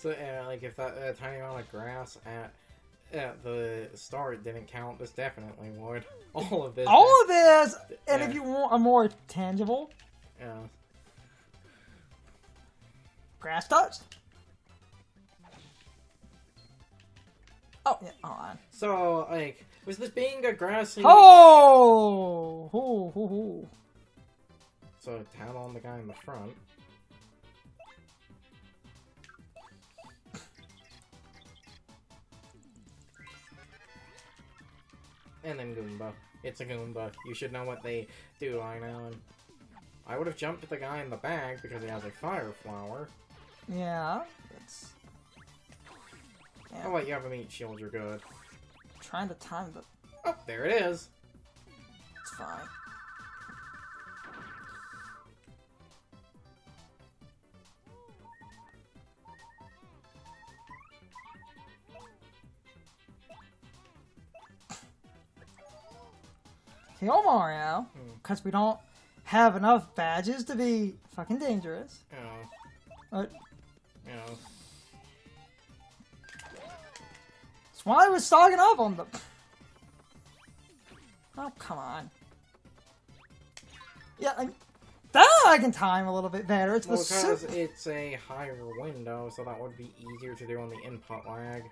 So, like, if that tiny amount of grass at the start didn't count, this definitely would. All of this. All of this! And Yeah. if you want a more tangible... Yeah. Grass touched. Oh, yeah, hold on. So, like, was this being a grassy... Oh! Ooh, ooh, ooh. So, tap on the guy in the front. And then Goomba. It's a Goomba. You should know what they do by now. And I would have jumped at the guy in the bag because he has a fire flower. Yeah, that's... Yeah. Oh wait, you have a meat shield, you're good. Trying to time the... Oh, there it is. It's fine. Kill Mario, because we don't have enough badges to be fucking dangerous. Oh. That's why I was stocking up on them. Oh, come on. Yeah, that I can time a little bit better. It's well, because it's a higher window, so that would be easier to do on the input lag.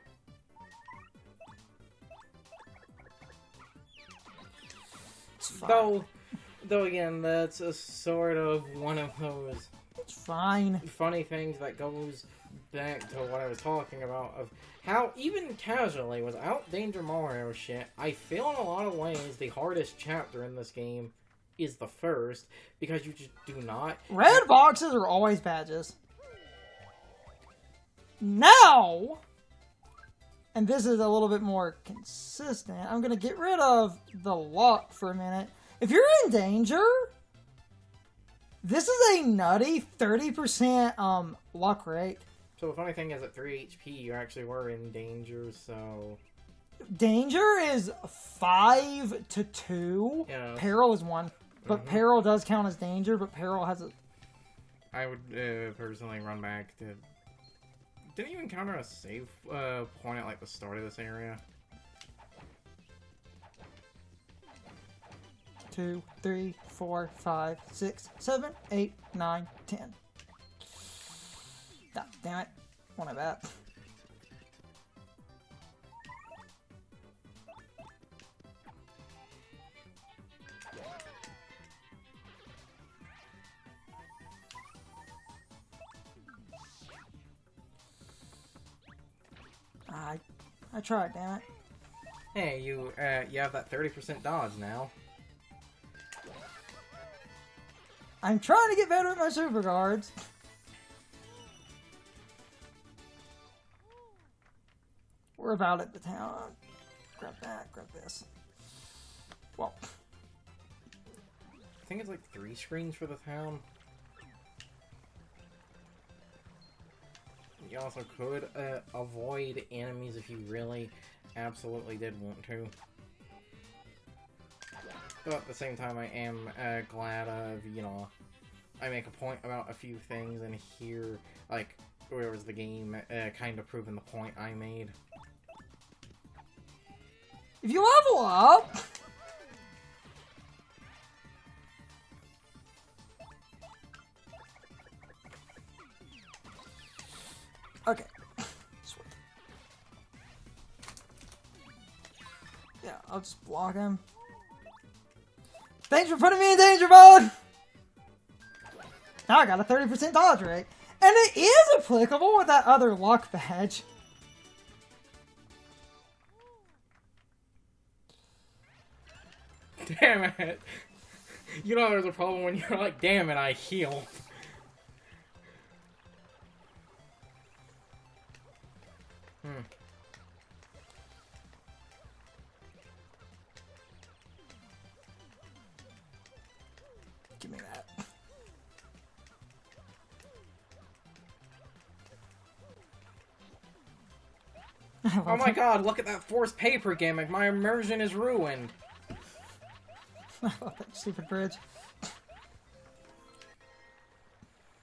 Though again, that's a sort of one of those it's fine. funny things that goes back to what I was talking about of how even casually without Danger Mario shit, I feel in a lot of ways the hardest chapter in this game is the first because you just do not. Red boxes are always badges. Now, and this is a little bit more consistent, I'm gonna get rid of the luck for a minute. If you're in danger, this is a nutty 30% luck rate. So the funny thing is at 3 HP you actually were in danger, so... Danger is 5 to 2. Yeah. Peril is 1. But peril does count as danger, but peril has a... I would personally run back to... Didn't you encounter a save point at like the start of this area? 2, 3, 4, 5, 6, 7, 8, 9, 10. God damn it. One of that. I tried, damn it. Hey, you have that 30% dodge now. I'm trying to get better at my super guards. We're about at the town. Grab that, grab this. Well. I think it's like 3 screens for the town. You also could avoid enemies if you really absolutely did want to. But at the same time, I am glad of, you know, I make a point about a few things, and here, like, where was the game kind of proving the point I made. If you level up... Okay. Sweet. Yeah, I'll just block him. Thanks for putting me in danger mode! Now I got a 30% dodge rate. And it is applicable with that other luck badge. Damn it! You know there's a problem when you're like, damn it, I heal. Give me that. Oh my god, look at that forced paper gimmick. My immersion is ruined. I love that stupid bridge.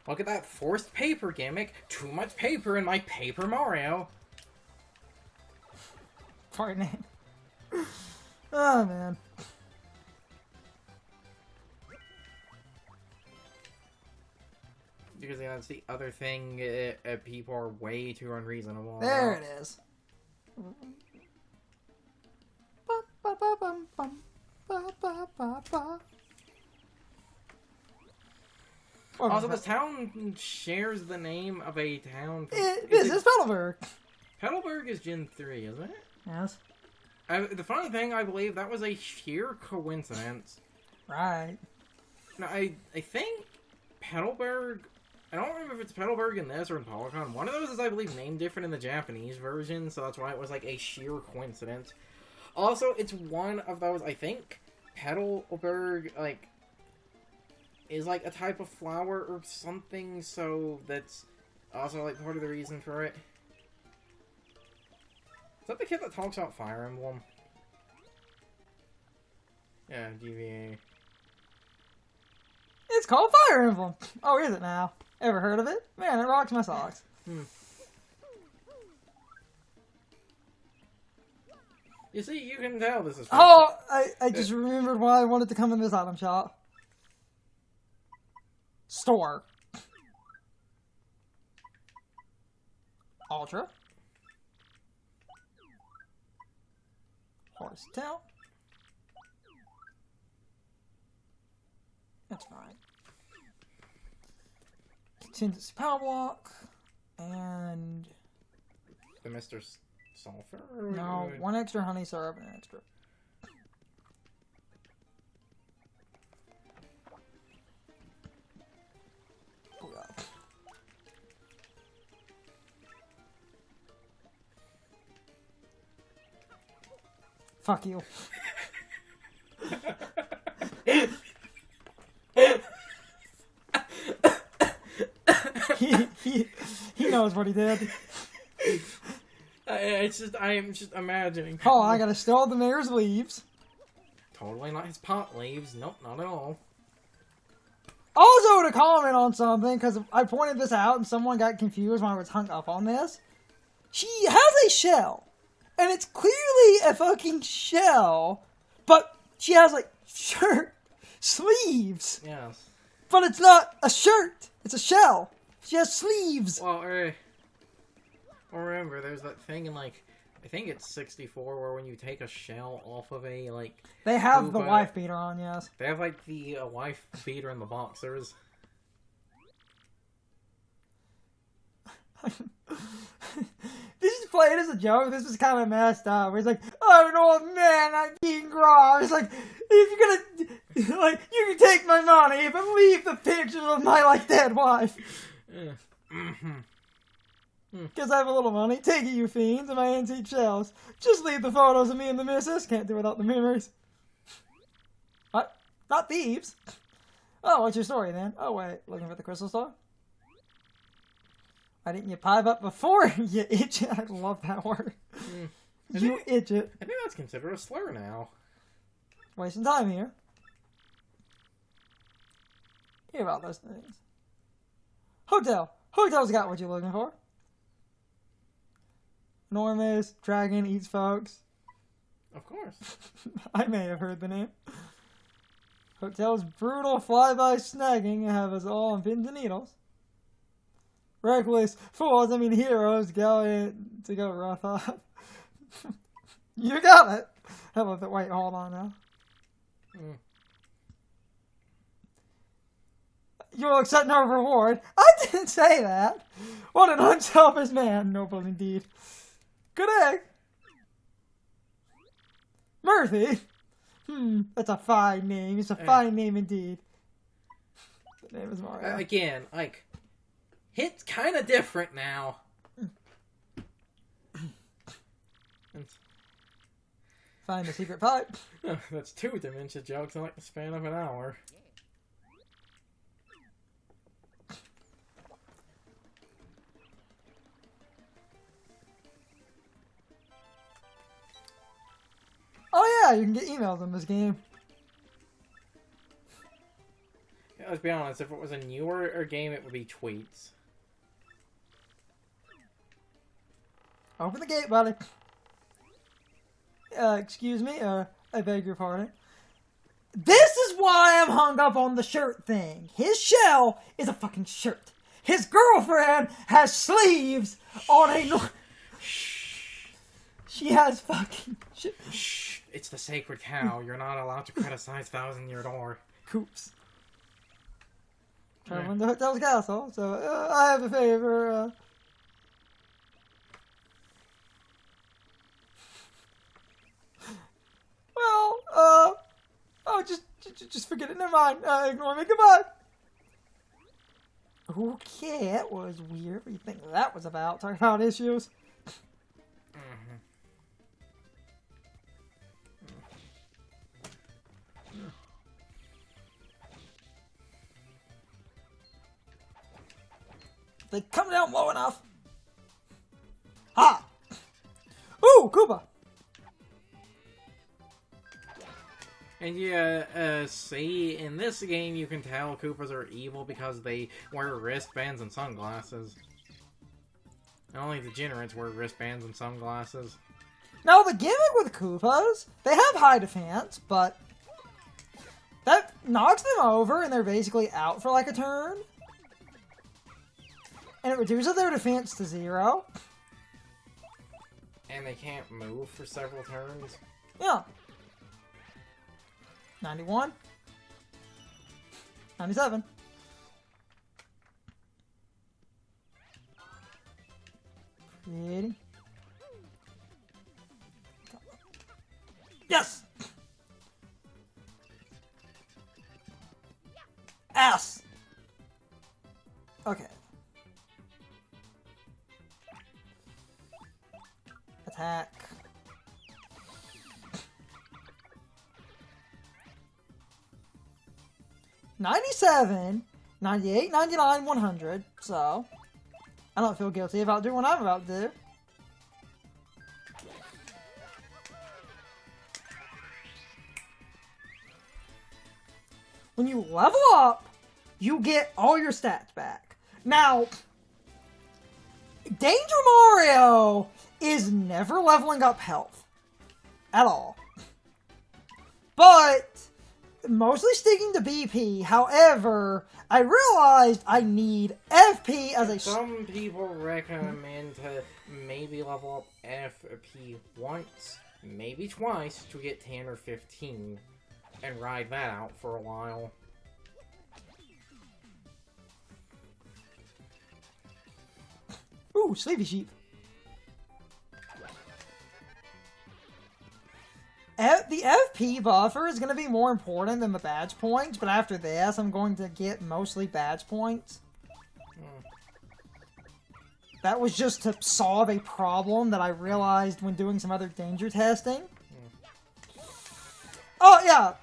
Look at that forced paper gimmick. Too much paper in my Paper Mario. Part name. Oh, man. Because that's the other thing, people are way too unreasonable. There it is. Also, this town shares the name of a town. This is Petalburg. Petalburg is Gen 3, isn't it? Yes. The funny thing, I believe that was a sheer coincidence. Right. Now, I think Petalburg... I don't remember if it's Petalburg in this or in Polygon. One of those is, I believe, named different in the Japanese version, so that's why it was, like, a sheer coincidence. Also, it's one of those, I think, Petalburg, like, is, like, a type of flower or something, so that's also, like, part of the reason for it. Is that the kid that talks about Fire Emblem? Yeah, GVA. It's called Fire Emblem. Oh, is it now? Ever heard of it? Man, it rocks my socks. You see, you can tell this is... Oh, I just remembered why I wanted to come in this item shop. Store. Ultra. Horsetail. That's fine. Contingency power block. And... The Mr. Sulfur? No, one extra honey syrup and an extra. Oh, God. Fuck you. he knows what he did. I'm just imagining. Oh, I gotta steal the mayor's leaves. Totally not his pot leaves. Nope, not at all. Also, to comment on something, because I pointed this out and someone got confused when I was hung up on this. She has a shell. And it's clearly a fucking shell. But she has, like, shirt sleeves. Yes. But it's not a shirt. It's a shell. She has sleeves. Well, remember, there's that thing in, like, I think it's 64, where when you take a shell off of a, like... They have the wife beater on, yes. They have, like, the wife beater in the boxers. This is played as a joke. This is kind of messed up. He's like, "I'm an old man. I'm being gross." It's like, if you're gonna, like, you can take my money, but leave the pictures of my, like, dead wife. Because I have a little money. Take it, you fiends, and my antique shells. Just leave the photos of me and the missus. Can't do without the memories. What? Not thieves. Oh, what's your story, then? Oh, wait. Looking for the crystal star? Why didn't you pipe up before, you idiot? I love that word. You idiot. I think that's considered a slur now. Wasting time here. Hear about those things. Hotel. Hotel's got what you're looking for. Enormous dragon eats folks. Of course. I may have heard the name. Hotel's brutal flyby snagging have us all on pins and needles. Reckless fools, heroes, going to go rough up. You got it. How about that? Wait, hold on now. You'll accept no reward. I didn't say that. What an unselfish man. Noble indeed. Good egg. Murphy. That's a fine name. It's a fine name indeed. The name is Mario. Again, like, it's kind of different now. Find the secret pipe. That's 2 dementia jokes in like the span of an hour. Oh yeah, you can get emails in this game. let's be honest, if it was a newer game, it would be tweets. Open the gate, buddy. Excuse me, I beg your pardon. This is why I'm hung up on the shirt thing. His shell is a fucking shirt. His girlfriend has sleeves on a... She has fucking... Shh, it's the sacred cow. You're not allowed to criticize Thousand-Year Door. Coops. Traveling to Hotel's castle, so I have a favor. Well, oh, just forget it. Never mind. Ignore me. Goodbye. Okay, that was weird. What do you think that was about? Talking about issues. They come down low enough. Ha! Ooh, Koopa! And yeah, see, in this game you can tell Koopas are evil because they wear wristbands and sunglasses. Only degenerates wear wristbands and sunglasses. Now, the gimmick with Koopas, they have high defense, but that knocks them over and they're basically out for like a turn. And it reduces their defense to 0. And they can't move for several turns. Yeah. 91. 97. Pretty. Yes! S! Okay. Attack. $97, $98, $99, $100. So, I don't feel guilty about doing what I'm about to do. When you level up, you get all your stats back. Now, Danger Mario is never leveling up health. At all. But mostly sticking to BP. However, I realized I need FP as a... Some people recommend to maybe level up FP once, maybe twice, to get 10 or 15. And ride that out for a while. Ooh, Sleepy Sheep. The FP buffer is going to be more important than the badge points, but after this, I'm going to get mostly badge points. That was just to solve a problem that I realized when doing some other danger testing. Oh, yeah!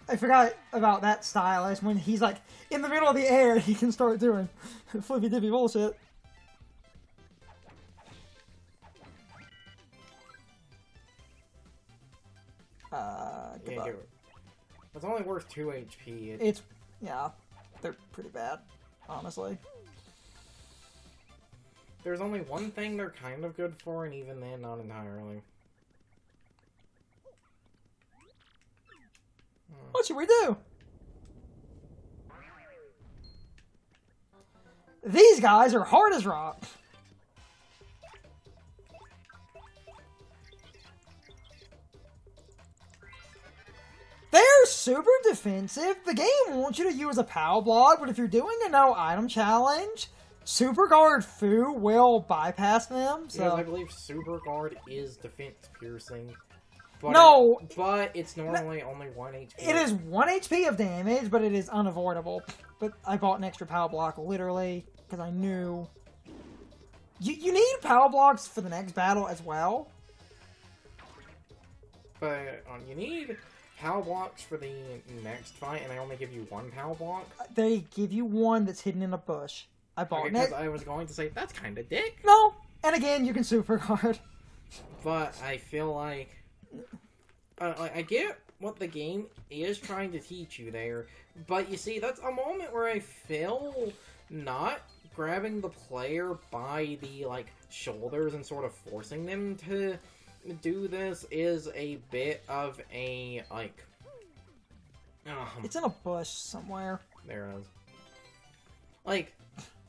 I forgot about that stylist. When he's, like, in the middle of the air, he can start doing flippy-dippy bullshit. Yeah, it's only worth 2 HP. It's, yeah, they're pretty bad, honestly. There's only one thing they're kind of good for, and even then, not entirely. What should we do? These guys are hard as rock. They're super defensive. The game wants you to use a POW block, but if you're doing a no item challenge, Super Guard Fu will bypass them. So. Because I believe Super Guard is defense piercing. But no! But it's normally only 1 HP. It is 1 HP of damage, but it is unavoidable. But I bought an extra POW block, literally, because I knew... You need POW blocks for the next battle as well. But you need POW blocks for the next fight, and they only give you 1 POW block? They give you one that's hidden in a bush. I bought it. Because I was going to say, that's kind of dick. No! And again, you can Super Guard. But I feel like... I get what the game is trying to teach you there. But you see, that's a moment where I feel not grabbing the player by the, like, shoulders and sort of forcing them to do this is a bit of a, like... It's in a bush somewhere. There it is. Like,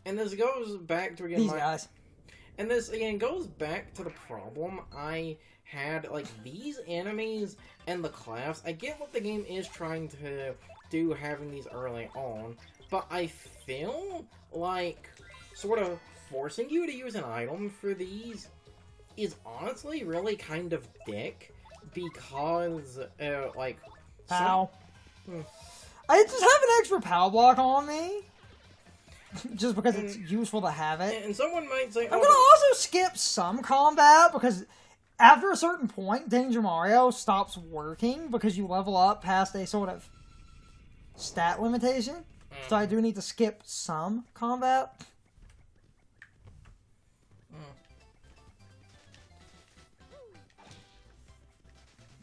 and this goes back to, again, These guys. And this, again, goes back to the problem I had, like, these enemies and the class. I get what the game is trying to do having these early on, but I feel like sort of forcing you to use an item for these is honestly really kind of dick, because, like... Pow. I just have an extra power block on me. Just because it's useful to have it. And someone might say... I'm gonna also skip some combat, because after a certain point, Danger Mario stops working, because you level up past a sort of stat limitation. So I do need to skip some combat.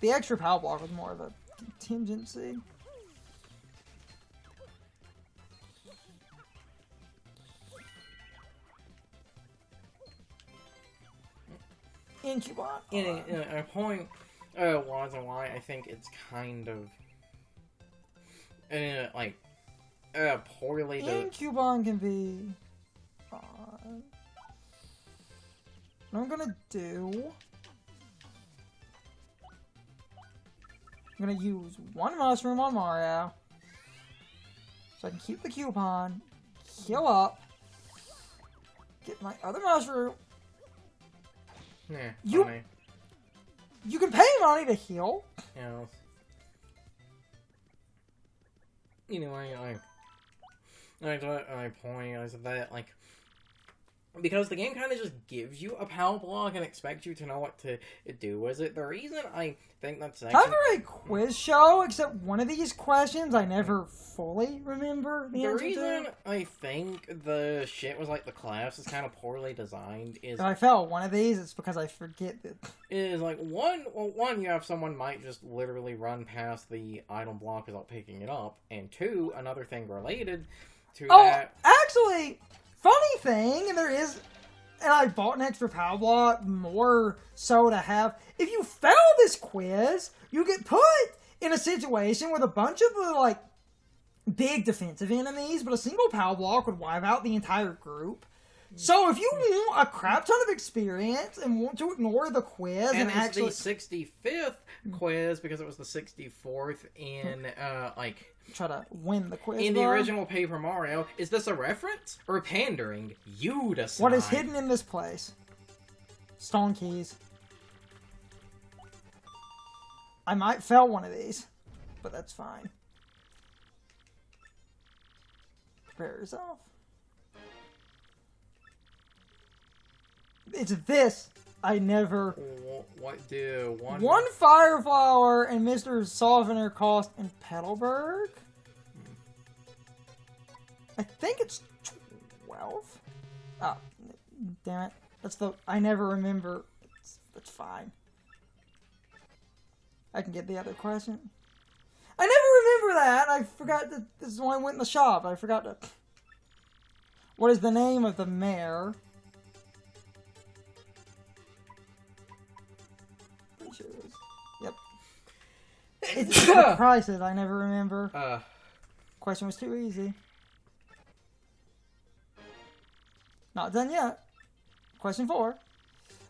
The extra power block was more of a contingency. Incubon. In a point, was and why I think it's kind of, like, poorly done. Incubon can be fun. What I'm gonna do... I'm gonna use one mushroom on Mario, so I can keep the coupon, heal up, get my other mushroom. Yeah, You can pay money to heal. Yeah. Anyway, my point is that, like, because the game kind of just gives you a power block and expects you to know what to do with it. The reason I think that's actually... Kind of a quiz show, except one of these questions I never fully remember the answer to. The reason I think the shit was like the class is kind of poorly designed is... If I fail one of these, it's because I forget that... Is, like, one, you have someone might just literally run past the item block without picking it up, and two, another thing related to that... Actually... Funny thing, and there is, and I bought an extra power block more so to have, if you fail this quiz, you get put in a situation with a bunch of the, like, big defensive enemies, but a single power block would wipe out the entire group. So if you want a crap ton of experience and want to ignore the quiz and actually... it's the 65th quiz, because it was the 64th in, like... Try to win the quiz. In the original Paper Mario, is this a reference or pandering? You decide. What is hidden in this place? Stone keys. I might fail one of these, but that's fine. Prepare yourself. It's this. I never... What do? One Fire Flower and Mr. Softener cost in Petalburg? I think it's 12? Oh, damn it. That's the... I never remember. That's fine. I can get the other question. I never remember that! I forgot that this is when I went in the shop. I forgot to... What is the name of the mayor? Sure it is. Yep. It's the prices I never remember. Question was too easy. Not done yet. Question 4.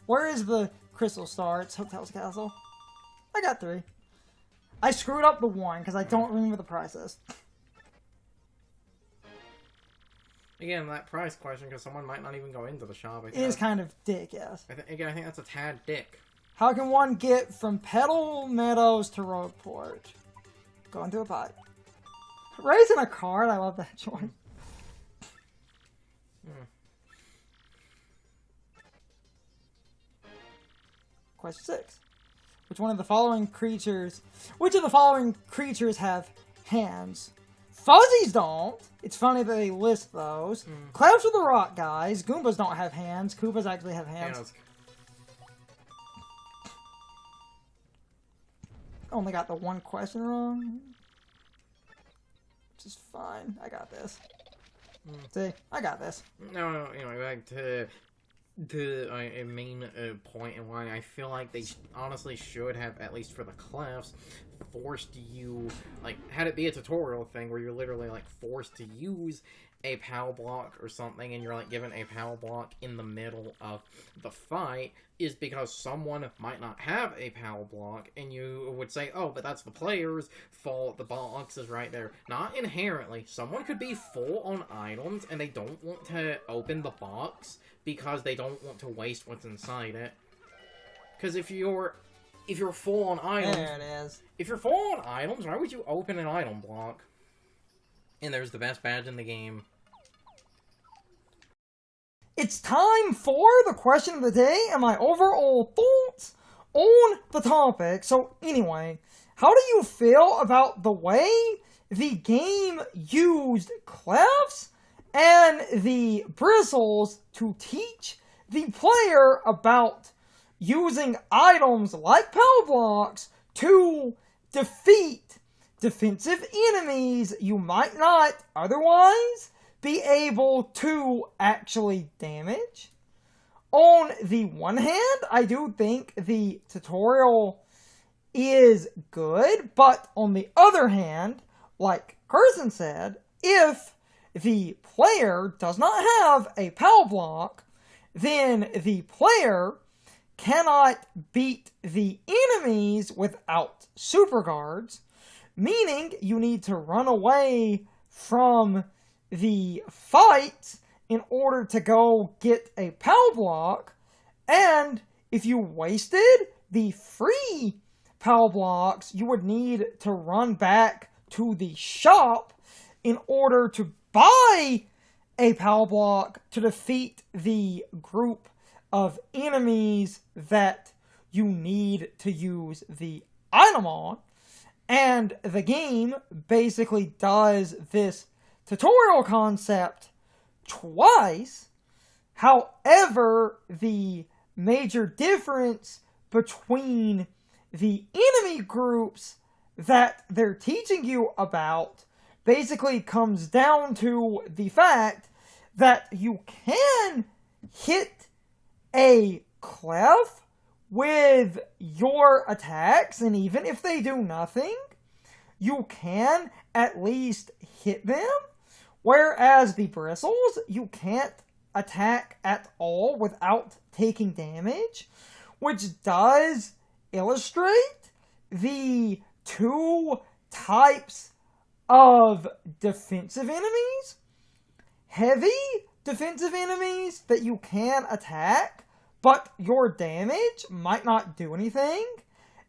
Where is the Crystal Star? It's Hotel's Castle. I got 3. I screwed up the 1 because I don't remember the prices. Again, that price question, because someone might not even go into the shop. It is kind of dick, yes. I think that's a tad dick. How can one get from Petal Meadows to Roadport? Going through a pipe. Raising a card, I love that choice. Question 6. Which of the following creatures have hands? Fuzzies don't. It's funny that they list those. Clouds are the rock guys. Goombas don't have hands. Koopas actually have hands. only got the one question wrong. Which is fine. I got this. See, I got this. No, anyway, back to a main point and why I feel like they honestly should have, at least for the clefs, forced you, like, had it be a tutorial thing where you're literally, like, forced to use a POW block or something, and you're, like, given a POW block in the middle of the fight, is because someone might not have a POW block, and you would say, oh, but that's the player's fault, the box is right there. Not inherently. Someone could be full on items, and they don't want to open the box because they don't want to waste what's inside it. Because if you're full on items... There it is. If you're full on items, why would you open an item block? And there's the best badge in the game. It's time for the question of the day and my overall thoughts on the topic. So anyway, how do you feel about the way the game used clefs and the bristles to teach the player about using items like power blocks to defeat defensive enemies you might not otherwise be able to actually damage? On the one hand, I do think the tutorial is good, but on the other hand, like Carson said, if the player does not have a POW block, then the player cannot beat the enemies without super guards, meaning you need to run away from the fight in order to go get a POW block, and if you wasted the free POW blocks, you would need to run back to the shop in order to buy a POW block to defeat the group of enemies that you need to use the item on. And the game basically does this tutorial concept twice. However, the major difference between the enemy groups that they're teaching you about basically comes down to the fact that you can hit a clef with your attacks, and even if they do nothing, you can at least hit them. Whereas the bristles, you can't attack at all without taking damage, which does illustrate the two types of defensive enemies. Heavy defensive enemies that you can attack, but your damage might not do anything.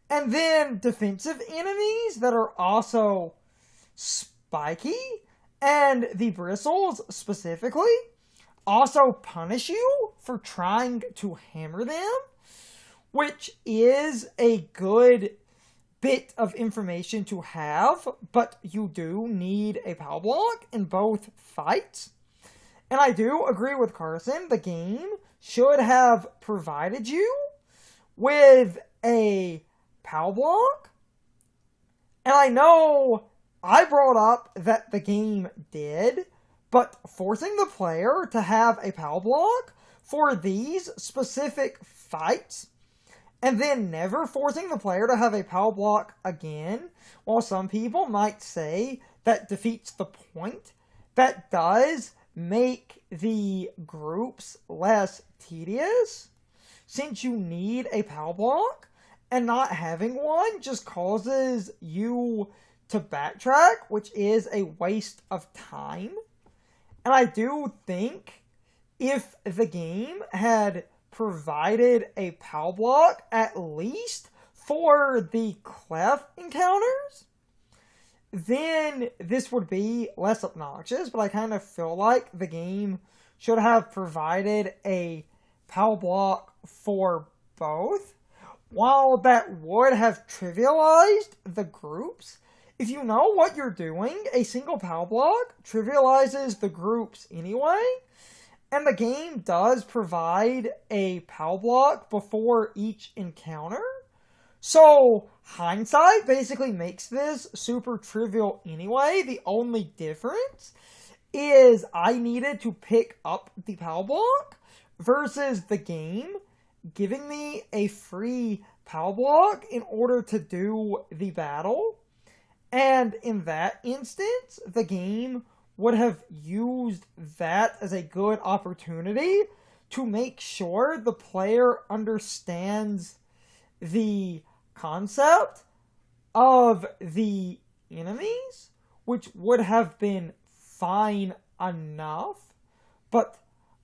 And then defensive enemies that are also spiky, and the bristles specifically also punish you for trying to hammer them, which is a good bit of information to have, but you do need a POW block in both fights. And I do agree with Carson, the game should have provided you with a POW block. And I know I brought up that the game did, but forcing the player to have a POW block for these specific fights, and then never forcing the player to have a POW block again, while some people might say that defeats the point, that does make the groups less tedious, since you need a POW block, and not having one just causes you to backtrack, which is a waste of time. And I do think if the game had provided a POW block at least for the clef encounters, then this would be less obnoxious, but I kind of feel like the game should have provided a POW block for both. While that would have trivialized the groups, if you know what you're doing, a single POW block trivializes the groups anyway, and the game does provide a POW block before each encounter. So, hindsight basically makes this super trivial anyway. The only difference is I needed to pick up the power block versus the game giving me a free power block in order to do the battle. And in that instance, the game would have used that as a good opportunity to make sure the player understands the concept of the enemies, which would have been fine enough. But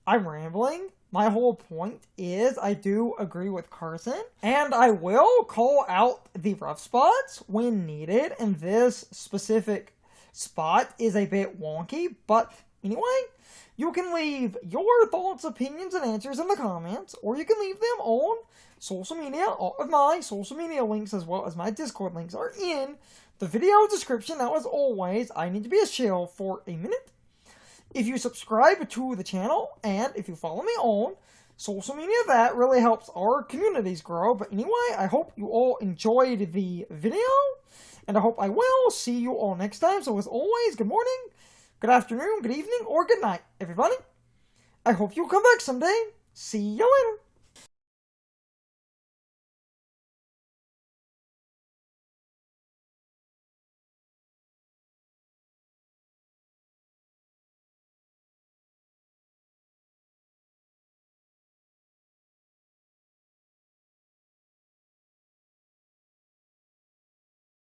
I'm rambling. My whole point is I do agree with Carson, and I will call out the rough spots when needed, and this specific spot is a bit wonky, but anyway, you can leave your thoughts, opinions, and answers in the comments, or you can leave them on social media. All of my social media links as well as my Discord links are in the video description. Now, as always, I need to be a shill for a minute. If you subscribe to the channel and if you follow me on social media, that really helps our communities grow. But anyway, I hope you all enjoyed the video, and I hope I will see you all next time. So as always, good morning, good afternoon, good evening, or good night, everybody. I hope you'll come back someday. See you later.